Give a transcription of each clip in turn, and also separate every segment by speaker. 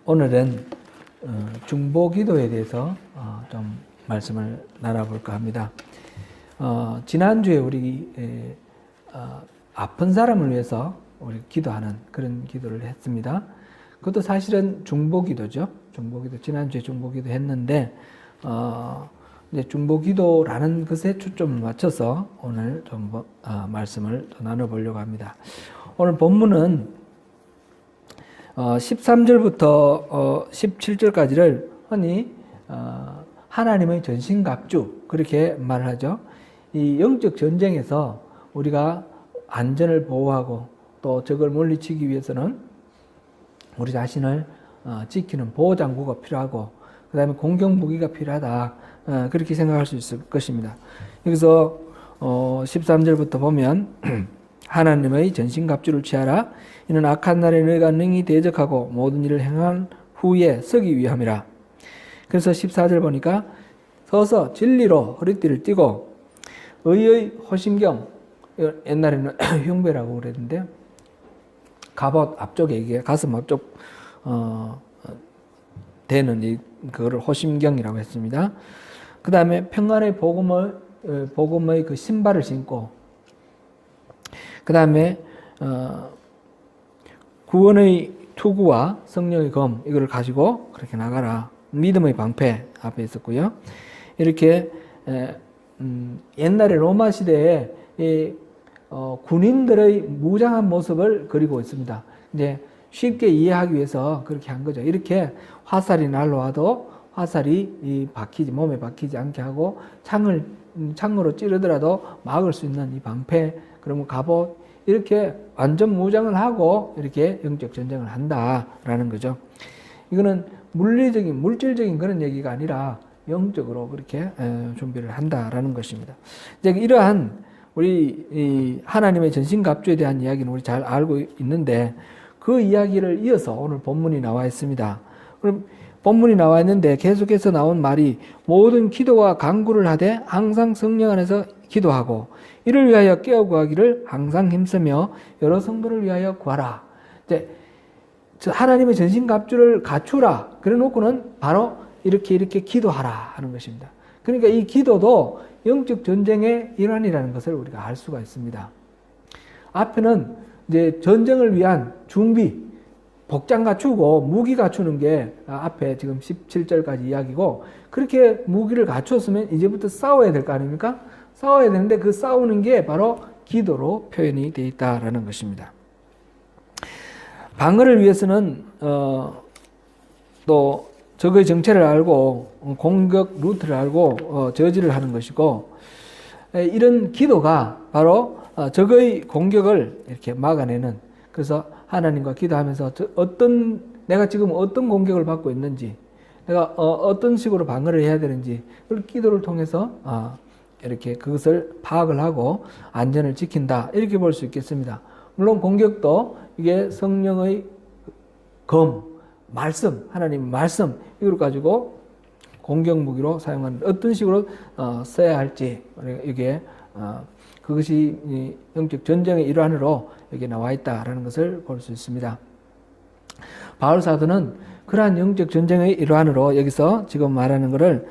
Speaker 1: 오늘은 중보기도에 대해서 좀 말씀을 나눠볼까 합니다. 지난주에 우리 아픈 사람을 위해서 우리 기도하는 그런 기도를 했습니다. 그것도 사실은 중보기도죠. 중보기도, 지난주에 중보기도 했는데 이제 중보기도라는 것에 초점을 맞춰서 오늘 좀 말씀을 더 나눠보려고 합니다. 오늘 본문은 13절부터 17절까지를 흔히 하나님의 전신갑주 그렇게 말을 하죠. 이 영적 전쟁에서 우리가 안전을 보호하고 또 적을 물리치기 위해서는 우리 자신을 지키는 보호장구가 필요하고 그 다음에 공격무기가 필요하다, 그렇게 생각할 수 있을 것입니다. 여기서 13절부터 보면 하나님의 전신갑주를 취하라. 이는 악한 날에 너희가 능히 대적하고 모든 일을 행한 후에 서기 위함이라. 그래서 14절 보니까 서서 진리로 허리띠를 띠고 의의 호심경, 옛날에는 흉배라고 그랬는데 갑옷 앞쪽에 이게 가슴 앞쪽 되는 그거를 호심경이라고 했습니다. 그 다음에 평안의 복음의 그 신발을 신고, 그 다음에 구원의 투구와 성령의 검, 이거를 가지고 그렇게 나가라. 믿음의 방패 앞에 있었고요. 이렇게 옛날에 로마 시대에 군인들의 무장한 모습을 그리고 있습니다. 이제 쉽게 이해하기 위해서 그렇게 한 거죠. 이렇게 화살이 날라와도 화살이 몸에 박히지 않게 하고 창으로 찌르더라도 막을 수 있는 이 방패, 그러면 갑옷, 이렇게 완전 무장을 하고 이렇게 영적 전쟁을 한다라는 거죠. 이거는 물질적인 그런 얘기가 아니라 영적으로 그렇게 준비를 한다라는 것입니다. 이제 이러한 우리 하나님의 전신갑주에 대한 이야기는 우리 잘 알고 있는데 그 이야기를 이어서 오늘 본문이 나와 있습니다. 그럼 본문이 나와 있는데 계속해서 나온 말이 모든 기도와 간구를 하되 항상 성령 안에서 기도하고 이를 위하여 깨어 구하기를 항상 힘쓰며 여러 성도를 위하여 구하라. 이제 하나님의 전신갑주를 갖추라. 그래 놓고는 바로 이렇게 기도하라 하는 것입니다. 그러니까 이 기도도 영적 전쟁의 일환이라는 것을 우리가 알 수가 있습니다. 앞에는 이제 전쟁을 위한 준비, 복장 갖추고 무기 갖추는 게 앞에 지금 17절까지 이야기고, 그렇게 무기를 갖추었으면 이제부터 싸워야 될 거 아닙니까? 싸워야 되는데 그 싸우는 게 바로 기도로 표현이 되어 있다라는 것입니다. 방어를 위해서는 또 적의 정체를 알고 공격 루트를 알고 저지를 하는 것이고, 이런 기도가 바로 적의 공격을 이렇게 막아내는, 그래서 하나님과 기도하면서 내가 지금 어떤 공격을 받고 있는지, 내가 어떤 식으로 방어를 해야 되는지, 그걸 기도를 통해서 이렇게 그것을 파악을 하고 안전을 지킨다, 이렇게 볼 수 있겠습니다. 물론 공격도 이게 성령의 검, 말씀, 하나님의 말씀, 이걸 가지고 공격 무기로 사용하는, 어떤 식으로 써야 할지, 이게 그것이 영적 전쟁의 일환으로 여기 나와 있다라는 것을 볼 수 있습니다. 바울 사도는 그러한 영적 전쟁의 일환으로 여기서 지금 말하는 것을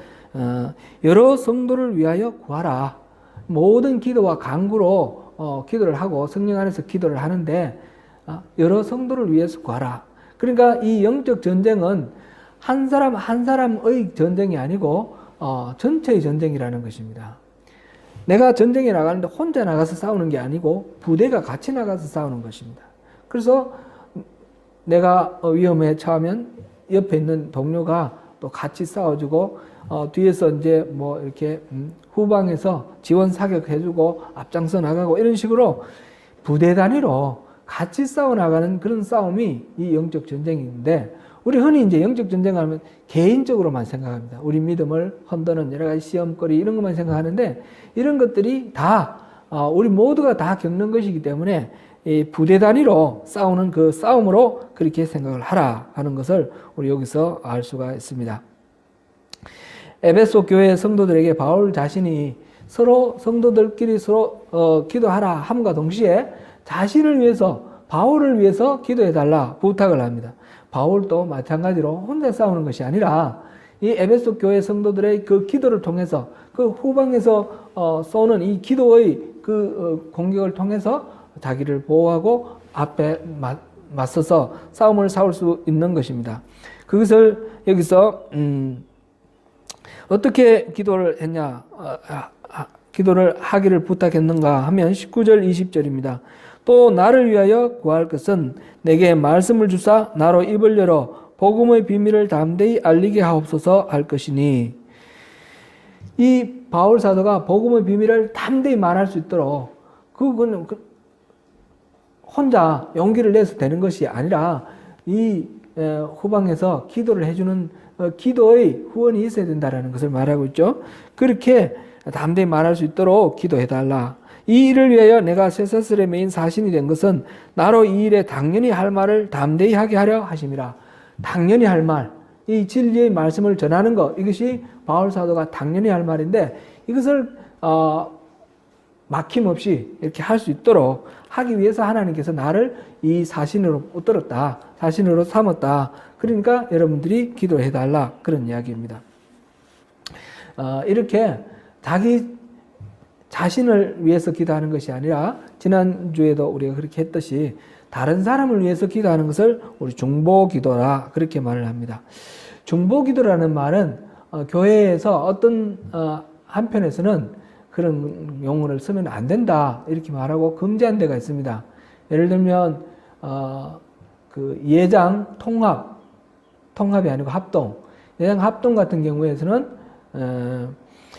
Speaker 1: 여러 성도를 위하여 구하라. 모든 기도와 간구로 기도를 하고 성령 안에서 기도를 하는데 여러 성도를 위해서 구하라. 그러니까 이 영적 전쟁은 한 사람 한 사람의 전쟁이 아니고 전체의 전쟁이라는 것입니다. 내가 전쟁에 나가는데 혼자 나가서 싸우는 게 아니고 부대가 같이 나가서 싸우는 것입니다. 그래서 내가 위험에 처하면 옆에 있는 동료가 또 같이 싸워주고, 뒤에서 이제 뭐 이렇게 후방에서 지원 사격해주고 앞장서 나가고, 이런 식으로 부대 단위로 같이 싸워 나가는 그런 싸움이 이 영적 전쟁인데, 우리 흔히 이제 영적 전쟁하면 개인적으로만 생각합니다. 우리 믿음을 흔드는 여러 가지 시험거리, 이런 것만 생각하는데, 이런 것들이 다 우리 모두가 다 겪는 것이기 때문에 이 부대 단위로 싸우는 그 싸움으로 그렇게 생각을 하라 하는 것을 우리 여기서 알 수가 있습니다. 에베소 교회 성도들에게 바울 자신이 서로 성도들끼리 서로 기도하라 함과 동시에 자신을 위해서, 바울을 위해서 기도해달라 부탁을 합니다. 바울도 마찬가지로 혼자 싸우는 것이 아니라 이 에베소 교회 성도들의 그 기도를 통해서 그 후방에서 쏘는 이 기도의 그 공격을 통해서 자기를 보호하고 앞에 맞서서 싸움을 싸울 수 있는 것입니다. 그것을 여기서 어떻게 기도를 했냐, 기도를 하기를 부탁했는가 하면 19절 20절입니다. 또 나를 위하여 구할 것은 내게 말씀을 주사 나로 입을 열어 복음의 비밀을 담대히 알리게 하옵소서 할 것이니, 이 바울 사도가 복음의 비밀을 담대히 말할 수 있도록 그건 혼자 용기를 내서 되는 것이 아니라 이 후방에서 기도를 해주는 기도의 후원이 있어야 된다는 것을 말하고 있죠. 그렇게 담대히 말할 수 있도록 기도해달라. 이 일을 위하여 내가 쇠사슬에 매인 사신이 된 것은 나로 이 일에 당연히 할 말을 담대히 하게 하려 하심이라. 당연히 할 말, 이 진리의 말씀을 전하는 것, 이것이 바울 사도가 당연히 할 말인데, 이것을 막힘없이 이렇게 할 수 있도록 하기 위해서 하나님께서 나를 이 사신으로 붙들었다, 사신으로 삼았다. 그러니까 여러분들이 기도해달라, 그런 이야기입니다. 이렇게 자기 자신을 위해서 기도하는 것이 아니라 지난주에도 우리가 그렇게 했듯이 다른 사람을 위해서 기도하는 것을 우리 중보기도라, 그렇게 말을 합니다. 중보기도라는 말은 교회에서 어떤 한편에서는 그런 용어를 쓰면 안 된다 이렇게 말하고 금지한 데가 있습니다. 예를 들면 그 예장 통합이 아니고 합동, 예장 합동 같은 경우에서는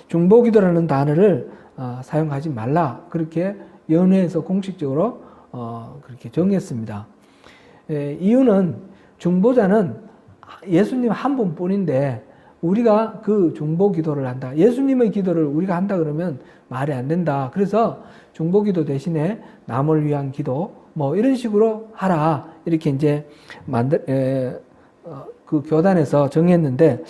Speaker 1: 중보기도라는 단어를 사용하지 말라, 그렇게 연회에서 공식적으로 그렇게 정했습니다. 이유는 중보자는 예수님 한 분뿐인데 우리가 그 중보기도를 한다, 예수님의 기도를 우리가 한다 그러면 말이 안 된다. 그래서 중보기도 대신에 남을 위한 기도 뭐 이런 식으로 하라, 이렇게 이제 그 교단에서 정했는데,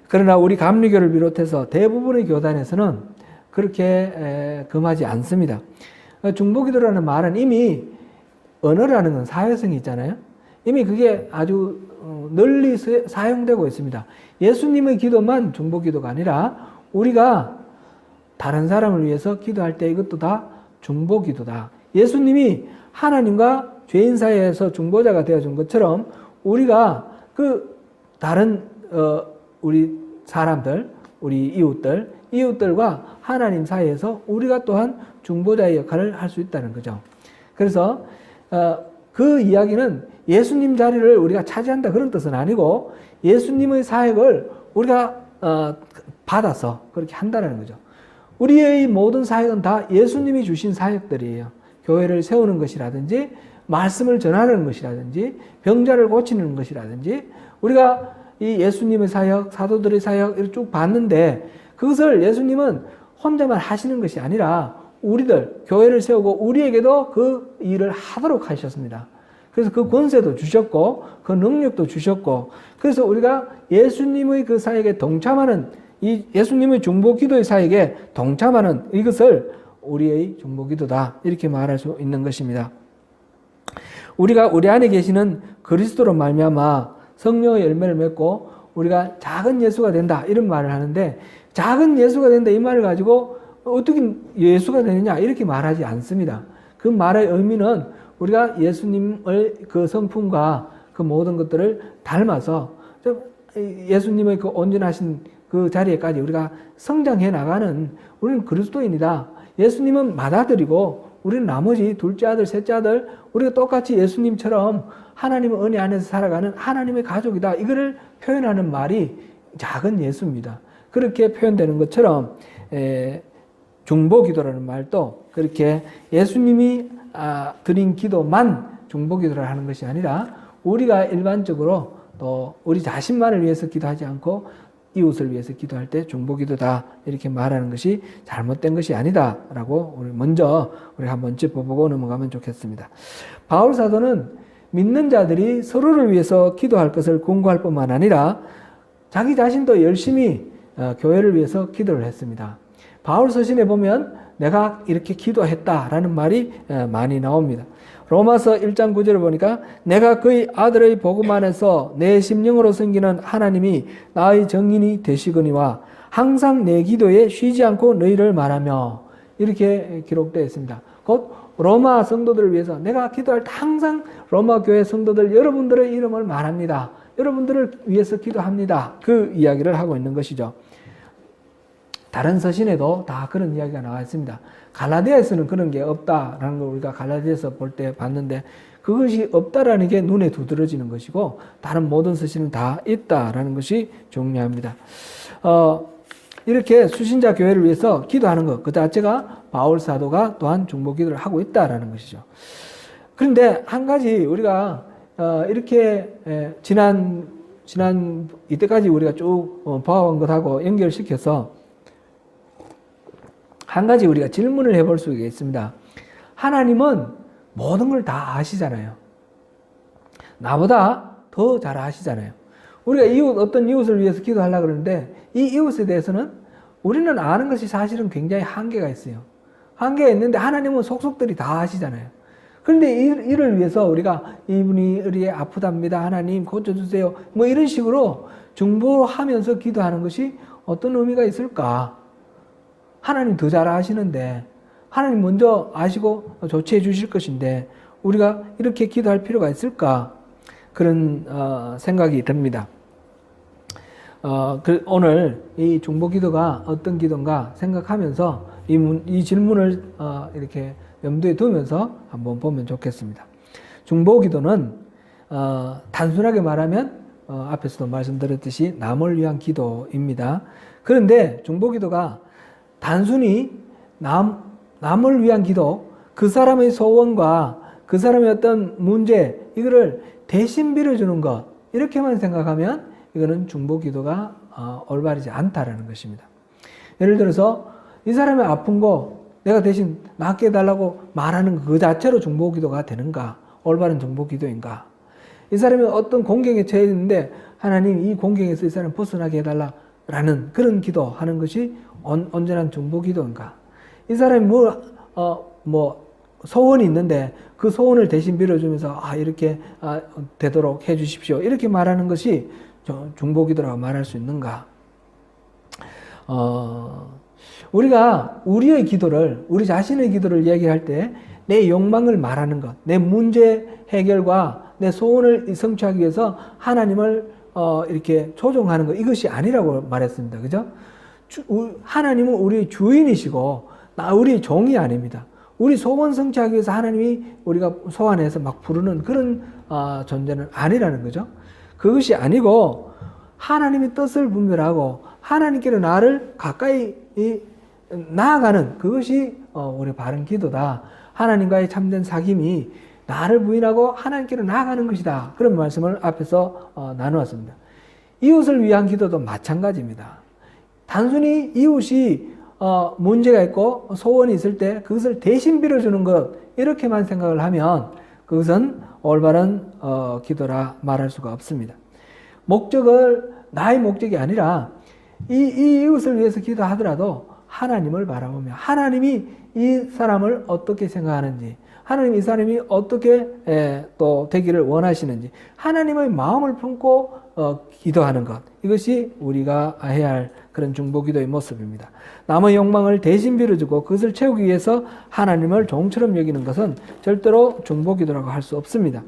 Speaker 1: 그러나 우리 감리교를 비롯해서 대부분의 교단에서는 그렇게 금하지 않습니다. 중보기도라는 말은 이미 언어라는 건 사회성이 있잖아요. 이미 그게 아주 널리 사용되고 있습니다. 예수님의 기도만 중보기도가 아니라 우리가 다른 사람을 위해서 기도할 때 이것도 다 중보기도다. 예수님이 하나님과 죄인 사이에서 중보자가 되어준 것처럼 우리가 그 다른 우리 사람들, 우리 이웃들과 하나님 사이에서 우리가 또한 중보자의 역할을 할 수 있다는 거죠. 그래서 그 이야기는 예수님 자리를 우리가 차지한다 그런 뜻은 아니고 예수님의 사역을 우리가 받아서 그렇게 한다는 거죠. 우리의 모든 사역은 다 예수님이 주신 사역들이에요. 교회를 세우는 것이라든지 말씀을 전하는 것이라든지 병자를 고치는 것이라든지, 우리가 이 예수님의 사역, 사도들의 사역 이렇게 쭉 봤는데 그것을 예수님은 혼자만 하시는 것이 아니라 우리들, 교회를 세우고 우리에게도 그 일을 하도록 하셨습니다. 그래서 그 권세도 주셨고 그 능력도 주셨고, 그래서 우리가 예수님의 그 사역에 동참하는, 이 예수님의 중보기도의 사역에 동참하는 이것을 우리의 중보기도다, 이렇게 말할 수 있는 것입니다. 우리가 우리 안에 계시는 그리스도로 말미암아 성령의 열매를 맺고 우리가 작은 예수가 된다, 이런 말을 하는데, 작은 예수가 된다 이 말을 가지고 어떻게 예수가 되느냐 이렇게 말하지 않습니다. 그 말의 의미는 우리가 예수님의 그 성품과 그 모든 것들을 닮아서 예수님의 그 온전하신 그 자리에까지 우리가 성장해 나가는, 우리는 그리스도인이다. 예수님은 맏아들이고 우리는 나머지 둘째 아들, 셋째 아들, 우리가 똑같이 예수님처럼 하나님의 은혜 안에서 살아가는 하나님의 가족이다. 이거를 표현하는 말이 작은 예수입니다. 그렇게 표현되는 것처럼 중보기도라는 말도 그렇게 예수님이 드린 기도만 중보기도를 하는 것이 아니라 우리가 일반적으로 또 우리 자신만을 위해서 기도하지 않고 이웃을 위해서 기도할 때 중보기도다, 이렇게 말하는 것이 잘못된 것이 아니다라고 우리 먼저 우리 한번 짚어보고 넘어가면 좋겠습니다. 바울 사도는 믿는 자들이 서로를 위해서 기도할 것을 권고할 뿐만 아니라 자기 자신도 열심히 교회를 위해서 기도를 했습니다. 바울 서신에 보면 내가 이렇게 기도했다라는 말이 많이 나옵니다. 로마서 1장 9절을 보니까 내가 그의 아들의 복음 안에서 내 심령으로 섬기는 하나님이 나의 정인이 되시거니와 항상 내 기도에 쉬지 않고 너희를 말하며 이렇게 기록되어 있습니다. 곧 로마 성도들을 위해서 내가 기도할 때 항상 로마 교회 성도들 여러분들의 이름을 말합니다. 여러분들을 위해서 기도합니다. 그 이야기를 하고 있는 것이죠. 다른 서신에도 다 그런 이야기가 나와 있습니다. 갈라디아에서는 그런 게 없다라는 걸 우리가 갈라디아에서 볼 때 봤는데 그것이 없다라는 게 눈에 두드러지는 것이고 다른 모든 서신은 다 있다라는 것이 중요합니다. 이렇게 수신자 교회를 위해서 기도하는 것, 그 자체가 바울 사도가 또한 중보 기도를 하고 있다라는 것이죠. 그런데 한 가지 우리가 이렇게 지난 이때까지 우리가 쭉 봐온 것하고 연결시켜서 한 가지 우리가 질문을 해볼 수가 있습니다. 하나님은 모든 걸 다 아시잖아요. 나보다 더 잘 아시잖아요. 우리가 어떤 이웃을 위해서 기도하려고 그러는데 이 이웃에 대해서는 우리는 아는 것이 사실은 굉장히 한계가 있어요. 한계가 있는데 하나님은 속속들이 다 아시잖아요. 그런데 이를 위해서 우리가 이분이 의리에 아프답니다. 하나님 고쳐주세요. 뭐 이런 식으로 중보하면서 기도하는 것이 어떤 의미가 있을까? 하나님 더 잘 아시는데 하나님 먼저 아시고 조치해 주실 것인데 우리가 이렇게 기도할 필요가 있을까? 그런 생각이 듭니다. 오늘 이 중보 기도가 어떤 기도인가 생각하면서 이 질문을 이렇게 염두에 두면서 한번 보면 좋겠습니다. 중보 기도는 단순하게 말하면 앞에서도 말씀드렸듯이 남을 위한 기도입니다. 그런데 중보 기도가 단순히 남을 위한 기도, 그 사람의 소원과 그 사람의 어떤 문제, 이거를 대신 빌어주는 것, 이렇게만 생각하면 이거는 중보 기도가 올바르지 않다라는 것입니다. 예를 들어서 이 사람의 아픈 거 내가 대신 낫게 해달라고 말하는 그 자체로 중보 기도가 되는가? 올바른 중보 기도인가? 이 사람이 어떤 공경에 처해 있는데 하나님 이 공경에서 이 사람 벗어나게 해달라라는 그런 기도하는 것이 온전한 중보 기도인가? 이 사람이 소원이 있는데 그 소원을 대신 빌어주면서 이렇게 되도록 해주십시오. 이렇게 말하는 것이 중보 기도라고 말할 수 있는가? 우리가 우리의 기도를, 우리 자신의 기도를 얘기할 때 내 욕망을 말하는 것, 내 문제 해결과 내 소원을 성취하기 위해서 하나님을 이렇게 조종하는 것, 이것이 아니라고 말했습니다. 그죠? 하나님은 우리의 주인이시고 우리의 종이 아닙니다. 우리 소원 성취하기 위해서 하나님이 우리가 소환해서 막 부르는 그런 존재는 아니라는 거죠. 그것이 아니고 하나님의 뜻을 분별하고 하나님께로 나를 가까이 나아가는 그것이 우리 바른 기도다. 하나님과의 참된 사귐이 나를 부인하고 하나님께로 나아가는 것이다. 그런 말씀을 앞에서 나누었습니다. 이웃을 위한 기도도 마찬가지입니다. 단순히 이웃이 문제가 있고 소원이 있을 때 그것을 대신 빌어주는 것, 이렇게만 생각을 하면 그것은 올바른 기도라 말할 수가 없습니다. 나의 목적이 아니라 이 이웃을 위해서 기도하더라도 하나님을 바라보며 하나님이 이 사람을 어떻게 생각하는지, 하나님 이 사람이 어떻게 또 되기를 원하시는지 하나님의 마음을 품고 기도하는 것, 이것이 우리가 해야 할 그런 중보 기도의 모습입니다. 남의 욕망을 대신 빌어주고 그것을 채우기 위해서 하나님을 종처럼 여기는 것은 절대로 중보 기도라고 할 수 없습니다.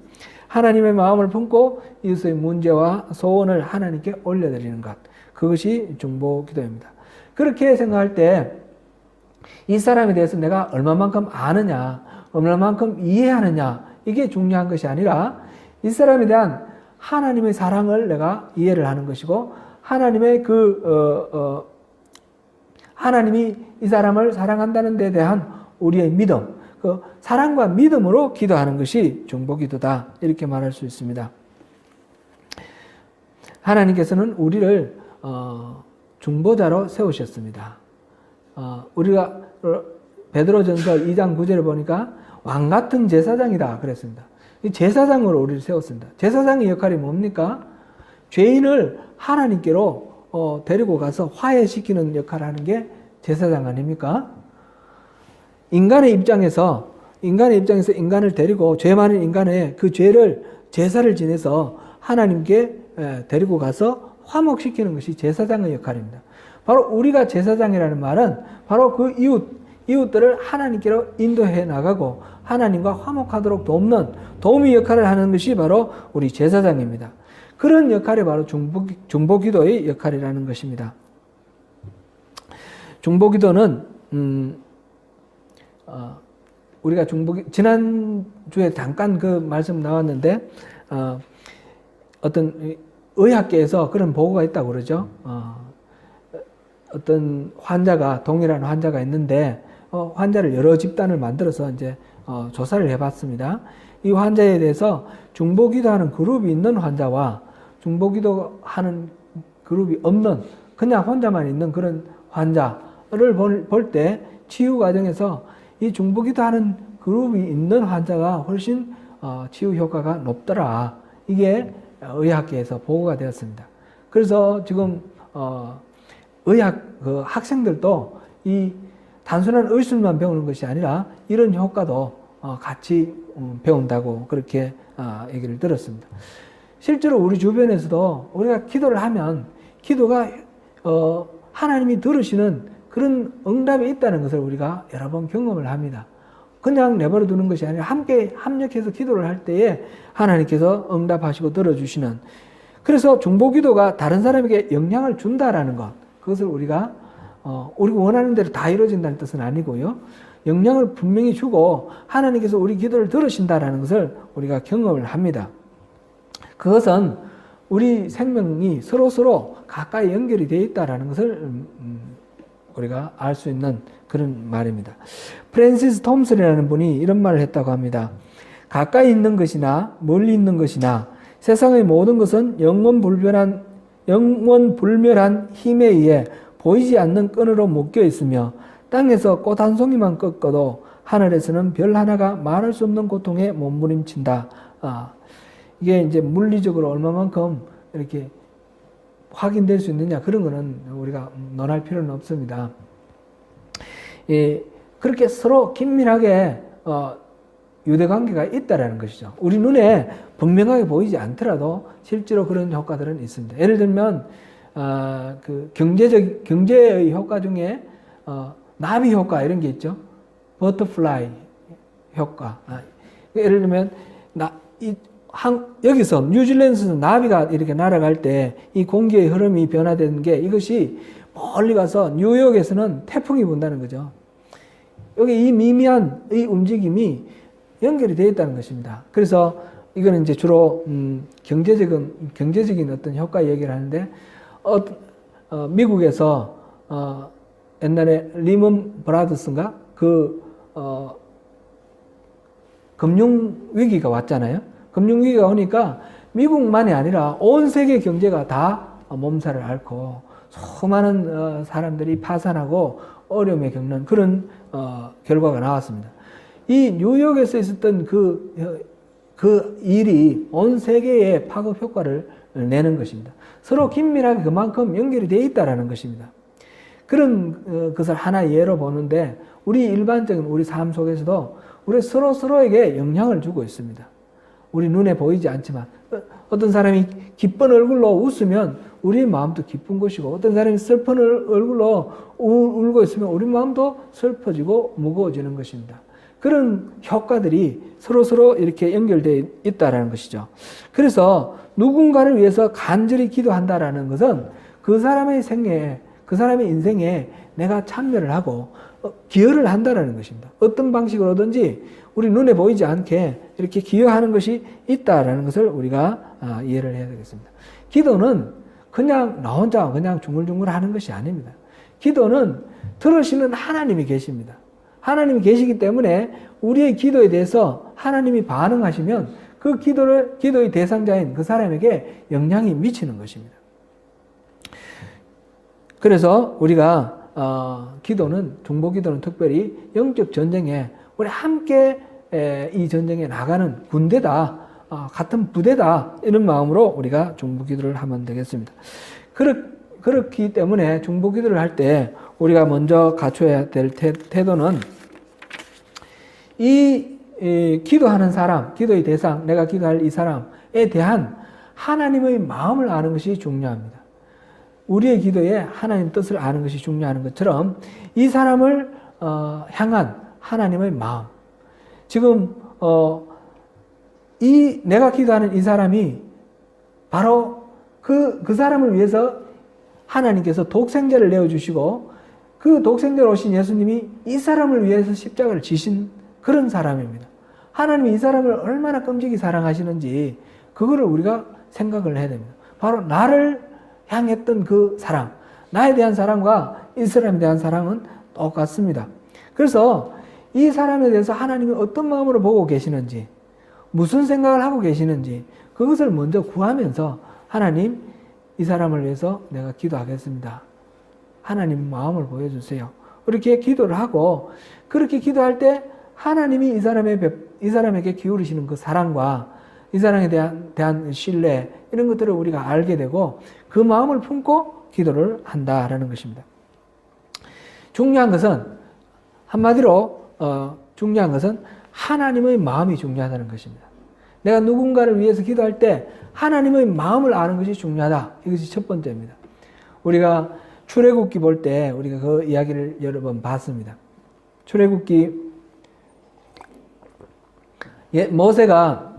Speaker 1: 하나님의 마음을 품고 이웃의 문제와 소원을 하나님께 올려드리는 것, 그것이 중보 기도입니다. 그렇게 생각할 때 이 사람에 대해서 내가 얼마만큼 아느냐, 얼마만큼 이해하느냐, 이게 중요한 것이 아니라 이 사람에 대한 하나님의 사랑을 내가 이해를 하는 것이고 하나님의 하나님이 이 사람을 사랑한다는 데 대한 우리의 믿음, 그 사랑과 믿음으로 기도하는 것이 중보 기도다, 이렇게 말할 수 있습니다. 하나님께서는 우리를 중보자로 세우셨습니다. 우리가 베드로전서 2장 9절을 보니까 왕같은 제사장이다 그랬습니다. 이 제사장으로 우리를 세웠습니다. 제사장의 역할이 뭡니까? 죄인을 하나님께로 데리고 가서 화해시키는 역할을 하는 게 제사장 아닙니까? 인간의 입장에서 인간을 데리고 죄 많은 인간의 그 죄를 제사를 지내서 하나님께 데리고 가서 화목시키는 것이 제사장의 역할입니다. 바로 우리가 제사장이라는 말은 바로 그 이웃들을 하나님께로 인도해 나가고 하나님과 화목하도록 도우미 역할을 하는 것이 바로 우리 제사장입니다. 그런 역할이 바로 중보기도의 역할이라는 것입니다. 중보기도는 우리가 지난주에 잠깐 그 말씀 나왔는데 어떤 의학계에서 그런 보고가 있다고 그러죠. 어떤 동일한 환자가 있는데 환자를 여러 집단을 만들어서 이제 조사를 해봤습니다. 이 환자에 대해서 중보기도하는 그룹이 있는 환자와 중보기도하는 그룹이 없는 그냥 혼자만 있는 그런 환자를 볼 때 치유 과정에서 이 중보기도하는 그룹이 있는 환자가 훨씬 치유 효과가 높더라. 이게 의학계에서 보고가 되었습니다. 그래서 지금 의학 학생들도 이 단순한 의술만 배우는 것이 아니라 이런 효과도 같이 배운다고 그렇게 얘기를 들었습니다. 실제로 우리 주변에서도 우리가 기도를 하면 기도가 하나님이 들으시는 그런 응답이 있다는 것을 우리가 여러 번 경험을 합니다. 그냥 내버려 두는 것이 아니라 함께 합력해서 기도를 할 때에 하나님께서 응답하시고 들어주시는, 그래서 중보기도가 다른 사람에게 영향을 준다라는 것, 그것을 우리가 원하는 대로 다 이루어진다는 뜻은 아니고요. 영향을 분명히 주고 하나님께서 우리 기도를 들으신다라는 것을 우리가 경험을 합니다. 그것은 우리 생명이 서로 가까이 연결이 되어 있다라는 것을 우리가 알 수 있는 그런 말입니다. 프랜시스 톰슨이라는 분이 이런 말을 했다고 합니다. 가까이 있는 것이나 멀리 있는 것이나 세상의 모든 것은 영원 불멸한 힘에 의해 보이지 않는 끈으로 묶여 있으며 땅에서 꽃 한 송이만 꺾어도 하늘에서는 별 하나가 말할 수 없는 고통에 몸부림친다. 이게 이제 물리적으로 얼마만큼 이렇게 확인될 수 있느냐, 그런 거는 우리가 논할 필요는 없습니다. 그렇게 서로 긴밀하게 유대관계가 있다라는 것이죠. 우리 눈에 분명하게 보이지 않더라도 실제로 그런 효과들은 있습니다. 예를 들면 그 경제의 효과 중에 나비 효과 이런 게 있죠. 버터플라이 효과. 예를 들면 여기서 뉴질랜드에서 나비가 이렇게 날아갈 때 이 공기의 흐름이 변화되는 게, 이것이 멀리 가서 뉴욕에서는 태풍이 분다는 거죠. 여기 이 미미한 이 움직임이 연결이 되어 있다는 것입니다. 그래서 이거는 이제 주로 경제적인 어떤 효과 얘기를 하는데, 미국에서 옛날에 리먼 브라더스인가 금융 위기가 왔잖아요. 금융 위기가 오니까 미국만이 아니라 온 세계 경제가 다 몸살을 앓고 수많은 사람들이 파산하고 어려움에 겪는 그런 결과가 나왔습니다. 이 뉴욕에서 있었던 그 일이 온 세계에 파급 효과를 내는 것입니다. 서로 긴밀하게 그만큼 연결이 되어 있다는 것입니다. 그런 것을 하나의 예로 보는데, 우리 일반적인 우리 삶 속에서도 우리 서로에게 영향을 주고 있습니다. 우리 눈에 보이지 않지만 어떤 사람이 기쁜 얼굴로 웃으면 우리 마음도 기쁜 것이고, 어떤 사람이 슬픈 얼굴로 울고 있으면 우리 마음도 슬퍼지고 무거워지는 것입니다. 그런 효과들이 서로 이렇게 연결되어 있다는 것이죠. 그래서 누군가를 위해서 간절히 기도한다라는 것은 그 사람의 생애에, 그 사람의 인생에 내가 참여를 하고 기여를 한다라는 것입니다. 어떤 방식으로든지 우리 눈에 보이지 않게 이렇게 기여하는 것이 있다라는 것을 우리가 이해를 해야 되겠습니다. 기도는 그냥 나 혼자 그냥 중얼중얼 하는 것이 아닙니다. 기도는 들으시는 하나님이 계십니다. 하나님이 계시기 때문에 우리의 기도에 대해서 하나님이 반응하시면 그 기도의 대상자인 그 사람에게 영향이 미치는 것입니다. 그래서 우리가 중보기도는 특별히 영적 전쟁에 우리 함께 이 전쟁에 나가는 군대다, 같은 부대다, 이런 마음으로 우리가 중보기도를 하면 되겠습니다. 그렇기 때문에 중보기도를 할 때 우리가 먼저 갖춰야 될 태도는 기도하는 사람, 기도의 대상, 내가 기도할 이 사람에 대한 하나님의 마음을 아는 것이 중요합니다. 우리의 기도에 하나님 뜻을 아는 것이 중요한 것처럼 이 사람을 향한 하나님의 마음. 지금 내가 기도하는 이 사람이 바로 그 사람을 위해서 하나님께서 독생자를 내어주시고 그 독생자로 오신 예수님이 이 사람을 위해서 십자가를 지신 그런 사람입니다. 하나님이 이 사람을 얼마나 끔찍이 사랑하시는지 그거를 우리가 생각을 해야 됩니다. 바로 나를 향했던 그 사랑, 나에 대한 사랑과 이 사람에 대한 사랑은 똑같습니다. 그래서 이 사람에 대해서 하나님이 어떤 마음으로 보고 계시는지, 무슨 생각을 하고 계시는지 그것을 먼저 구하면서 하나님, 이 사람을 위해서 내가 기도하겠습니다. 하나님 마음을 보여주세요. 그렇게 기도를 하고 그렇게 기도할 때 하나님이 이 사람에게 기울이시는 그 사랑과 이 사람에 대한 신뢰 이런 것들을 우리가 알게 되고 그 마음을 품고 기도를 한다라는 것입니다. 중요한 것은 한마디로 중요한 것은 하나님의 마음이 중요하다는 것입니다. 내가 누군가를 위해서 기도할 때 하나님의 마음을 아는 것이 중요하다. 이것이 첫 번째입니다. 우리가 출애굽기 볼 때 우리가 그 이야기를 여러 번 봤습니다. 출애굽기 모세가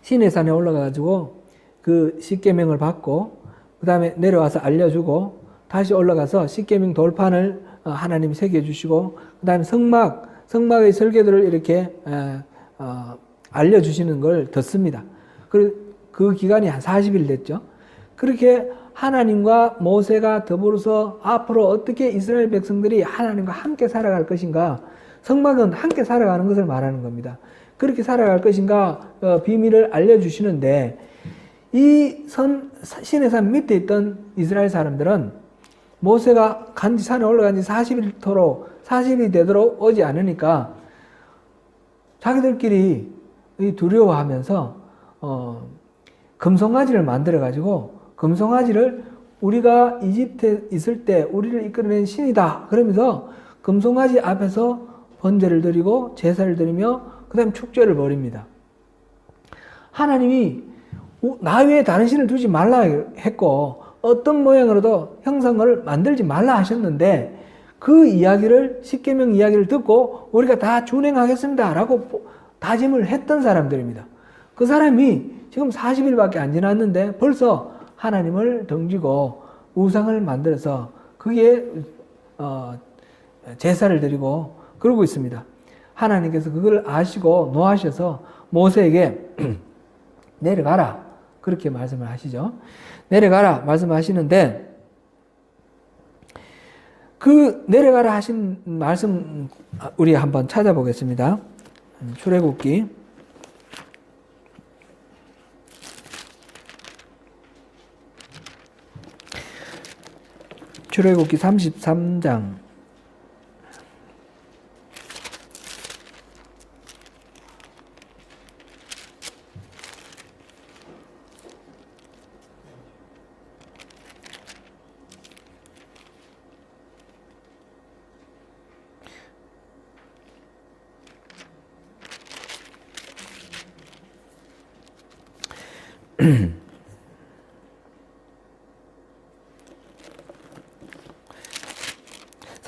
Speaker 1: 시내산에 올라가가지고 그 십계명을 받고 그 다음에 내려와서 알려주고 다시 올라가서 십계명 돌판을 하나님이 새겨주시고 그 다음에 성막의 설계도를 이렇게 알려주시는 걸 듣습니다. 그 기간이 한 40일 됐죠. 그렇게 하나님과 모세가 더불어서 앞으로 어떻게 이스라엘 백성들이 하나님과 함께 살아갈 것인가, 성막은 함께 살아가는 것을 말하는 겁니다. 그렇게 살아갈 것인가 비밀을 알려주시는데 이 시내산 밑에 있던 이스라엘 사람들은 모세가 산에 올라간 지 40일이 되도록 오지 않으니까 자기들끼리 두려워하면서 금송아지를 만들어가지고 금송아지를 우리가 이집트에 있을 때 우리를 이끌어낸 신이다 그러면서 금송아지 앞에서 번제를 드리고 제사를 드리며 그 다음에 축제를 벌입니다. 하나님이 나 외에 다른 신을 두지 말라 했고 어떤 모양으로도 형상을 만들지 말라 하셨는데 그 이야기를 십계명 이야기를 듣고 우리가 다 준행하겠습니다 라고 다짐을 했던 사람들입니다. 그 사람이 지금 40일밖에 안 지났는데 벌써 하나님을 등지고 우상을 만들어서 그게 제사를 드리고 그러고 있습니다. 하나님께서 그걸 아시고 노하셔서 모세에게 내려가라 그렇게 말씀을 하시죠. 내려가라 말씀하시는데 그 내려가라 하신 말씀 우리 한번 찾아보겠습니다. 출애굽기 33장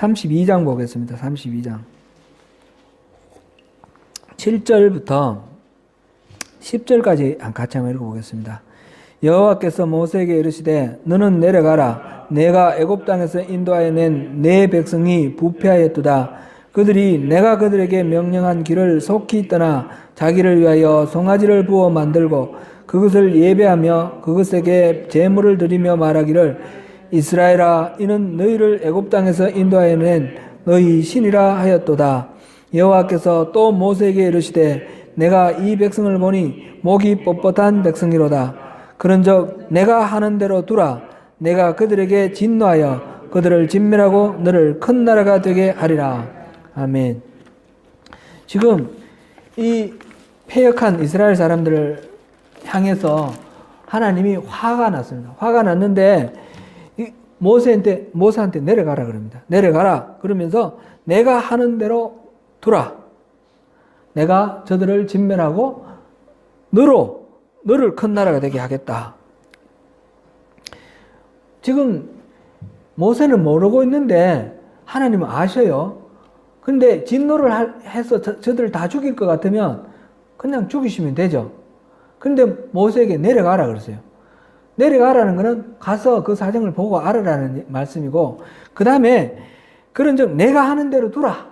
Speaker 1: 32장 보겠습니다. 32장 7절부터 10절까지 같이 한번 읽어보겠습니다. 여호와께서 모세에게 이르시되 너는 내려가라. 내가 애굽 땅에서 인도하여 낸 내 백성이 부패하였도다. 그들이 내가 그들에게 명령한 길을 속히 떠나 자기를 위하여 송아지를 부어 만들고 그것을 예배하며 그것에게 제물을 드리며 말하기를 이스라엘아 이는 너희를 애굽 땅에서 인도하여 낸 너희 신이라 하였도다. 여호와께서 또 모세에게 이르시되 내가 이 백성을 보니 목이 뻣뻣한 백성이로다. 그런즉 내가 하는 대로 두라. 내가 그들에게 진노하여 그들을 진멸하고 너를 큰 나라가 되게 하리라. 아멘. 지금 이 패역한 이스라엘 사람들을 향해서 하나님이 화가 났습니다. 화가 났는데 모세한테 내려가라 그럽니다. 내려가라 그러면서 내가 하는 대로 두라. 내가 저들을 진멸하고 너를 큰 나라가 되게 하겠다. 지금 모세는 모르고 있는데 하나님은 아셔요. 근데 진노를 해서 저들을 다 죽일 것 같으면 그냥 죽이시면 되죠. 근데 모세에게 내려가라 그랬어요. 내려가라는 것은 가서 그 사정을 보고 알아라는 말씀이고, 그 다음에 그런즉 내가 하는 대로 두라.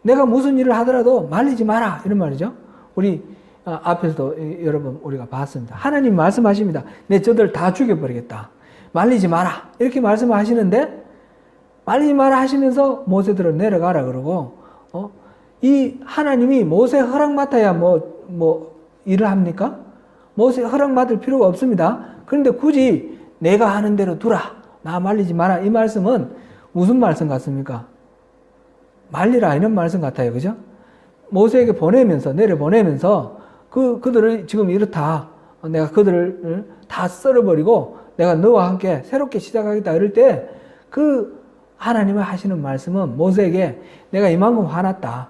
Speaker 1: 내가 무슨 일을 하더라도 말리지 마라. 이런 말이죠. 우리 앞에서도 여러분 우리가 봤습니다. 하나님 말씀하십니다. 내 저들 다 죽여버리겠다. 말리지 마라. 이렇게 말씀하시는데 말리지 마라 하시면서 모세들을 내려가라 그러고, 이 하나님이 모세 허락 맡아야 뭐 일을 합니까? 모세 허락 맡을 필요가 없습니다. 그런데 굳이 내가 하는 대로 두라. 나 말리지 마라. 이 말씀은 무슨 말씀 같습니까? 말리라 이런 말씀 같아요. 그죠? 모세에게 내려보내면서 그들을 지금 이렇다. 내가 그들을 다 썰어버리고 내가 너와 함께 새롭게 시작하겠다. 이럴 때 그 하나님이 하시는 말씀은 모세에게 내가 이만큼 화났다.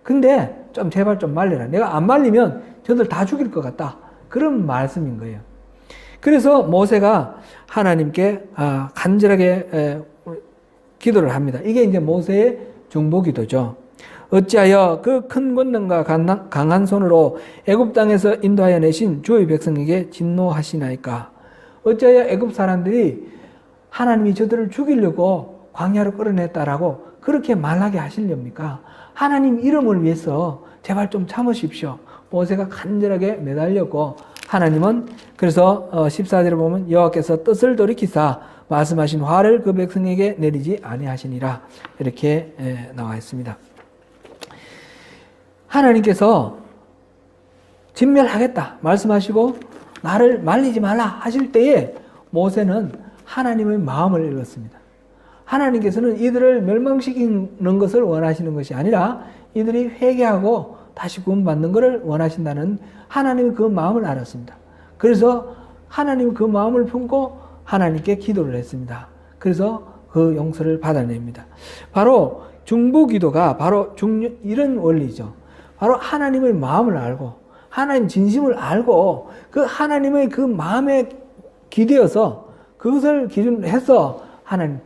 Speaker 1: 근데 좀 제발 좀 말려라. 내가 안 말리면 저들 다 죽일 것 같다. 그런 말씀인 거예요. 그래서 모세가 하나님께 간절하게 기도를 합니다. 이게 이제 모세의 중보기도죠. 어찌하여 그 큰 권능과 강한 손으로 애굽 땅에서 인도하여 내신 주의 백성에게 진노하시나이까. 어찌하여 애굽 사람들이 하나님이 저들을 죽이려고 광야로 끌어냈다라고 그렇게 말하게 하시렵니까? 하나님 이름을 위해서 제발 좀 참으십시오. 모세가 간절하게 매달렸고, 하나님은 그래서 14절에 보면 여호와께서 뜻을 돌이키사 말씀하신 화를 그 백성에게 내리지 아니하시니라. 이렇게 나와 있습니다. 하나님께서 진멸하겠다 말씀하시고 나를 말리지 말라 하실 때에 모세는 하나님의 마음을 읽었습니다. 하나님께서는 이들을 멸망시키는 것을 원하시는 것이 아니라 이들이 회개하고 다시 구원받는 것을 원하신다는 하나님의 그 마음을 알았습니다. 그래서 하나님 그 마음을 품고 하나님께 기도를 했습니다. 그래서 그 용서를 받아냅니다. 바로 중보기도가 바로 이런 원리죠. 바로 하나님의 마음을 알고 하나님 진심을 알고 그 하나님의 그 마음에 기대어서 그것을 기준으로 해서 하나님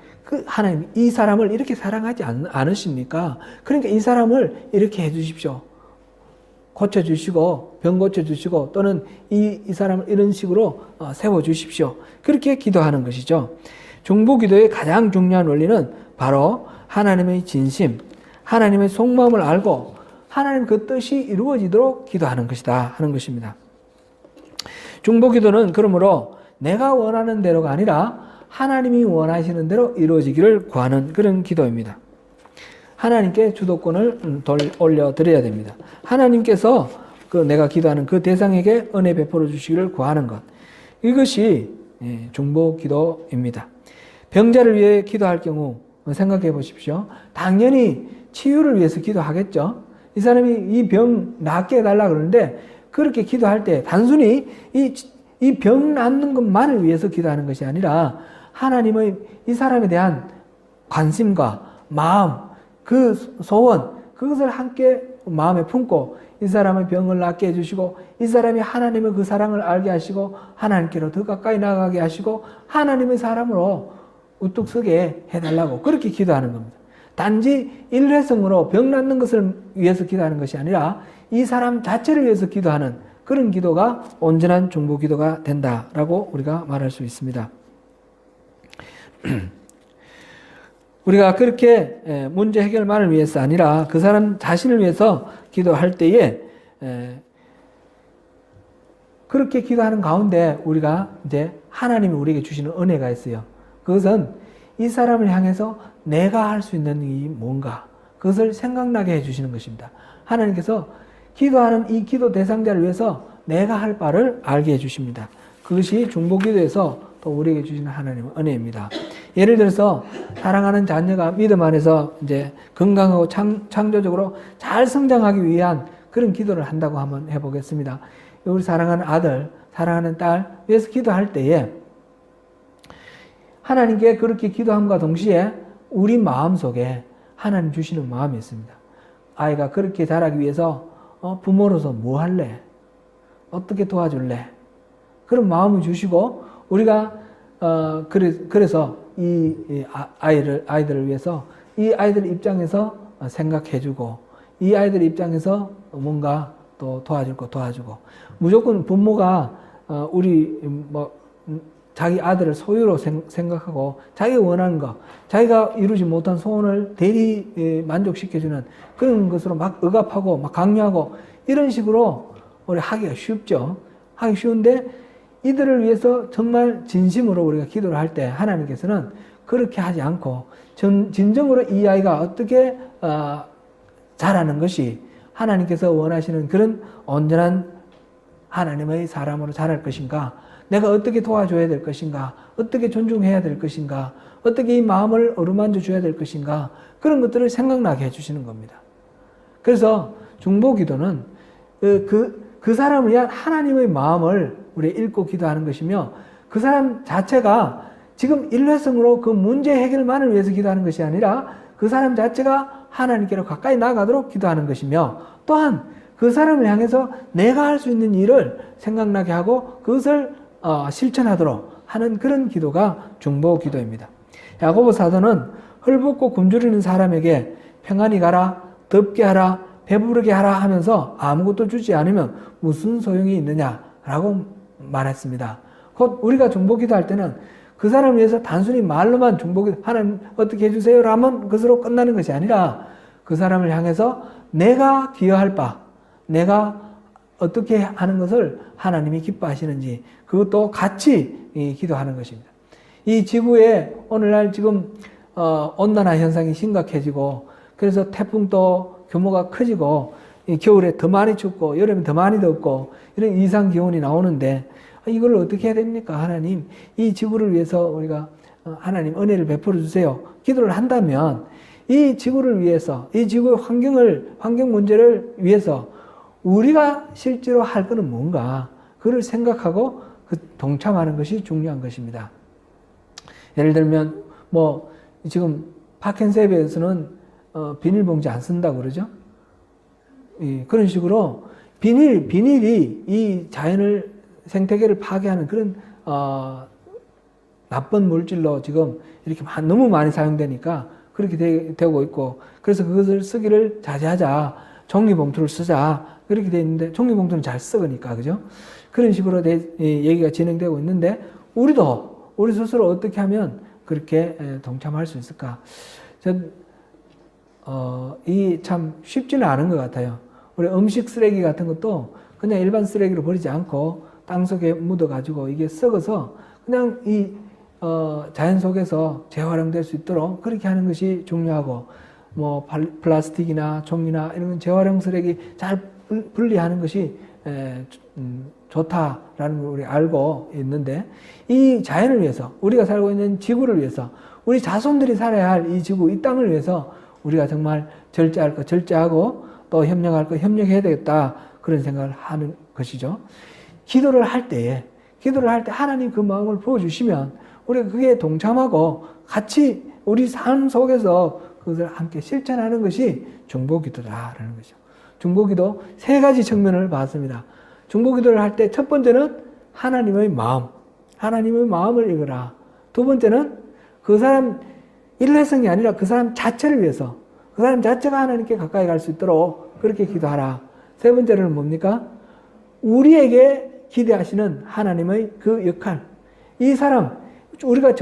Speaker 1: 이 사람을 이렇게 사랑하지 않으십니까? 그러니까 이 사람을 이렇게 해주십시오. 고쳐주시고 병 고쳐주시고 또는 이 사람을 이런 식으로 세워주십시오. 그렇게 기도하는 것이죠. 중보기도의 가장 중요한 원리는 바로 하나님의 진심, 하나님의 속마음을 알고 하나님 그 뜻이 이루어지도록 기도하는 것이다 하는 것입니다. 중보기도는 그러므로 내가 원하는 대로가 아니라 하나님이 원하시는 대로 이루어지기를 구하는 그런 기도입니다. 하나님께 주도권을 올려드려야 됩니다. 하나님께서 내가 기도하는 그 대상에게 은혜 베풀어 주시기를 구하는 것. 이것이 중보기도입니다. 병자를 위해 기도할 경우 생각해 보십시오. 당연히 치유를 위해서 기도하겠죠. 이 사람이 이 병 낫게 해달라 그러는데 그렇게 기도할 때 단순히 이 병 낫는 것만을 위해서 기도하는 것이 아니라 하나님의 이 사람에 대한 관심과 마음, 그 소원, 그것을 함께 마음에 품고 이 사람의 병을 낫게 해주시고 이 사람이 하나님의 그 사랑을 알게 하시고 하나님께로 더 가까이 나가게 하시고 하나님의 사람으로 우뚝 서게 해달라고 그렇게 기도하는 겁니다. 단지 일회성으로 병 낫는 것을 위해서 기도하는 것이 아니라 이 사람 자체를 위해서 기도하는 그런 기도가 온전한 중보기도가 된다라고 우리가 말할 수 있습니다. 우리가 그렇게 문제 해결만을 위해서 아니라 그 사람 자신을 위해서 기도할 때에 그렇게 기도하는 가운데 우리가 이제 하나님이 우리에게 주시는 은혜가 있어요. 그것은 이 사람을 향해서 내가 할 수 있는 일이 뭔가 그것을 생각나게 해주시는 것입니다. 하나님께서 기도하는 이 기도 대상자를 위해서 내가 할 바를 알게 해주십니다. 그것이 중보기도에서 또 우리에게 주시는 하나님의 은혜입니다. 예를 들어서 사랑하는 자녀가 믿음 안에서 이제 건강하고 창조적으로 잘 성장하기 위한 그런 기도를 한다고 한번 해보겠습니다. 우리 사랑하는 아들, 사랑하는 딸 위해서 기도할 때에 하나님께 그렇게 기도함과 동시에 우리 마음속에 하나님 주시는 마음이 있습니다. 아이가 그렇게 자라기 위해서 부모로서 뭐 할래? 어떻게 도와줄래? 그런 마음을 주시고 우리가 그래서 이 아이들을 위해서 이 아이들 입장에서 생각해주고 이 아이들 입장에서 뭔가 또 도와줄 거 도와주고 무조건 부모가 우리 자기 아들을 소유로 생각하고 자기가 원하는 거 자기가 이루지 못한 소원을 대리 만족시켜주는 그런 것으로 막 억압하고 막 강요하고 이런 식으로 우리 하기가 쉽죠. 하기 쉬운데 이들을 위해서 정말 진심으로 우리가 기도를 할 때 하나님께서는 그렇게 하지 않고 진정으로 이 아이가 어떻게 자라는 것이 하나님께서 원하시는 그런 온전한 하나님의 사람으로 자랄 것인가, 내가 어떻게 도와줘야 될 것인가, 어떻게 존중해야 될 것인가, 어떻게 이 마음을 어루만져 줘야 될 것인가, 그런 것들을 생각나게 해주시는 겁니다. 그래서 중보기도는 그 사람을 위한 하나님의 마음을 우리 읽고 기도하는 것이며 그 사람 자체가 지금 일회성으로 그 문제 해결만을 위해서 기도하는 것이 아니라 그 사람 자체가 하나님께로 가까이 나아가도록 기도하는 것이며 또한 그 사람을 향해서 내가 할 수 있는 일을 생각나게 하고 그것을 실천하도록 하는 그런 기도가 중보기도입니다. 야고보 사도는 헐벗고 굶주리는 사람에게 평안히 가라, 덥게 하라, 배부르게 하라 하면서 아무것도 주지 않으면 무슨 소용이 있느냐라고 말했습니다. 곧 우리가 중보기도 할 때는 그 사람을 위해서 단순히 말로만 중보기도 하나님 어떻게 해주세요 라면 그것으로 끝나는 것이 아니라 그 사람을 향해서 내가 기여할 바, 내가 어떻게 하는 것을 하나님이 기뻐하시는지 그것도 같이 기도하는 것입니다. 이 지구에 오늘날 지금 온난화 현상이 심각해지고 그래서 태풍도 규모가 커지고 겨울에 더 많이 춥고 여름에 더 많이 덥고 이런 이상 기온이 나오는데 이걸 어떻게 해야 됩니까? 하나님 이 지구를 위해서 우리가 하나님 은혜를 베풀어 주세요. 기도를 한다면 이 지구를 위해서 이 지구의 환경 문제를 위해서 우리가 실제로 할 것은 뭔가 그걸 생각하고 동참하는 것이 중요한 것입니다. 예를 들면 지금 파켄세비에서는 비닐봉지 안 쓴다고 그러죠. 그런 식으로 비닐이 이 자연을 생태계를 파괴하는 그런 나쁜 물질로 지금 이렇게 너무 많이 사용되니까 그렇게 되고 있고 그래서 그것을 쓰기를 자제하자. 종이봉투를 쓰자. 그렇게 돼 있는데 종이봉투는 잘 썩으니까 그죠? 그런 식으로 얘기가 진행되고 있는데 우리 스스로 어떻게 하면 그렇게 동참할 수 있을까? 이 참 쉽지는 않은 것 같아요. 우리 음식 쓰레기 같은 것도 그냥 일반 쓰레기로 버리지 않고 땅 속에 묻어가지고 이게 썩어서 그냥 이 자연 속에서 재활용될 수 있도록 그렇게 하는 것이 중요하고 플라스틱이나 종이나 이런 재활용 쓰레기 잘 분리하는 것이 좋다라는 걸 우리 알고 있는데 이 자연을 위해서 우리가 살고 있는 지구를 위해서 우리 자손들이 살아야 할 이 지구, 이 땅을 위해서 우리가 정말 절제할 거 절제하고 또 협력할 거 협력해야 되겠다 그런 생각을 하는 것이죠. 기도를 할 때 하나님 그 마음을 부어주시면 우리가 그게 동참하고 같이 우리 삶 속에서 그것을 함께 실천하는 것이 중보기도다라는 거죠. 중보기도 세 가지 측면을 봤습니다. 중보기도를 할 때 첫 번째는 하나님의 마음을 읽어라. 두 번째는 그 사람 일회성이 아니라 그 사람 자체를 위해서 그 사람 자체가 하나님께 가까이 갈 수 있도록 그렇게 기도하라. 세 번째는 뭡니까? 우리에게 기대하시는 하나님의 그 역할. 이 사람, 우리가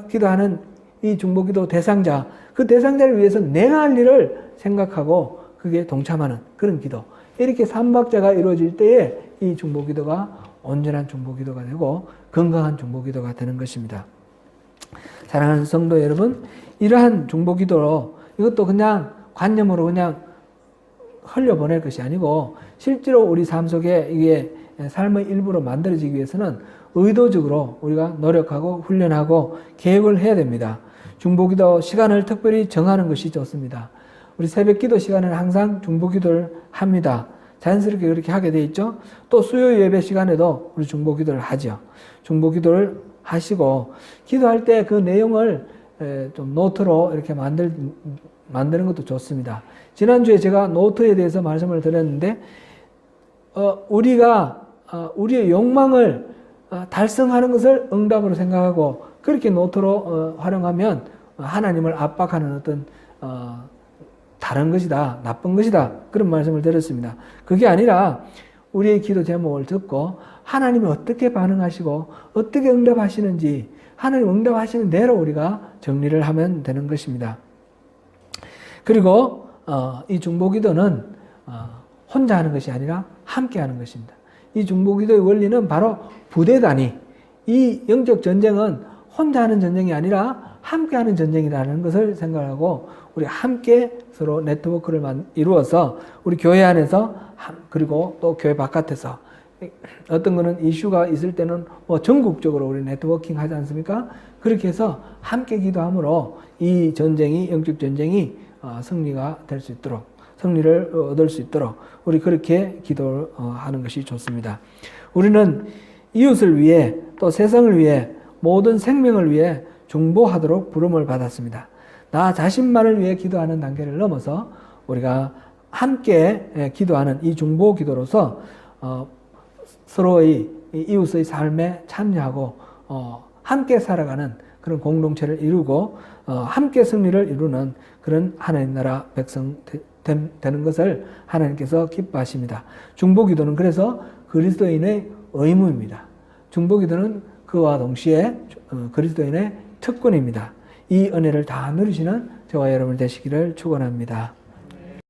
Speaker 1: 기도하는 이 중보기도 대상자, 그 대상자를 위해서 내가 할 일을 생각하고 그게 동참하는 그런 기도. 이렇게 삼박자가 이루어질 때에 이 중보기도가 온전한 중보기도가 되고 건강한 중보기도가 되는 것입니다. 사랑하는 성도 여러분, 이러한 중보기도로 이것도 그냥 관념으로 그냥 흘려보낼 것이 아니고 실제로 우리 삶 속에 이게 삶의 일부로 만들어지기 위해서는 의도적으로 우리가 노력하고 훈련하고 계획을 해야 됩니다. 중보기도 시간을 특별히 정하는 것이 좋습니다. 우리 새벽기도 시간에는 항상 중보기도를 합니다. 자연스럽게 그렇게 하게 돼 있죠. 또 수요 예배 시간에도 우리 중보기도를 하죠. 중보기도를 하시고 기도할 때 그 내용을 좀 노트로 이렇게 만드는 것도 좋습니다. 지난주에 제가 노트에 대해서 말씀을 드렸는데, 우리가 우리의 욕망을 달성하는 것을 응답으로 생각하고 그렇게 노트로 활용하면 하나님을 압박하는 어떤 다른 것이다, 나쁜 것이다, 그런 말씀을 드렸습니다. 그게 아니라 우리의 기도 제목을 듣고 하나님이 어떻게 반응하시고 어떻게 응답하시는지 하나님 응답하시는 대로 우리가 정리를 하면 되는 것입니다. 그리고 이 중보기도는 혼자 하는 것이 아니라 함께 하는 것입니다. 이 중보기도의 원리는 바로 부대 단위, 이 영적 전쟁은 혼자 하는 전쟁이 아니라 함께 하는 전쟁이라는 것을 생각하고 우리 함께 서로 네트워크를 이루어서 우리 교회 안에서 그리고 또 교회 바깥에서 어떤 거는 이슈가 있을 때는 뭐 전국적으로 우리 네트워킹 하지 않습니까? 그렇게 해서 함께 기도함으로 이 전쟁이, 영적 전쟁이 승리가 될 수 있도록, 승리를 얻을 수 있도록 우리 그렇게 기도하는 것이 좋습니다. 우리는 이웃을 위해 또 세상을 위해 모든 생명을 위해 중보하도록 부름을 받았습니다. 나 자신만을 위해 기도하는 단계를 넘어서 우리가 함께 기도하는 이 중보 기도로서 서로의 이웃의 삶에 참여하고 함께 살아가는 그런 공동체를 이루고 함께 승리를 이루는 그런 하나님 나라 백성 되는 것을 하나님께서 기뻐하십니다. 중보기도는 그래서 그리스도인의 의무입니다. 중보기도는 그와 동시에 그리스도인의 특권입니다. 이 은혜를 다 누리시는 저와 여러분 되시기를 축원합니다.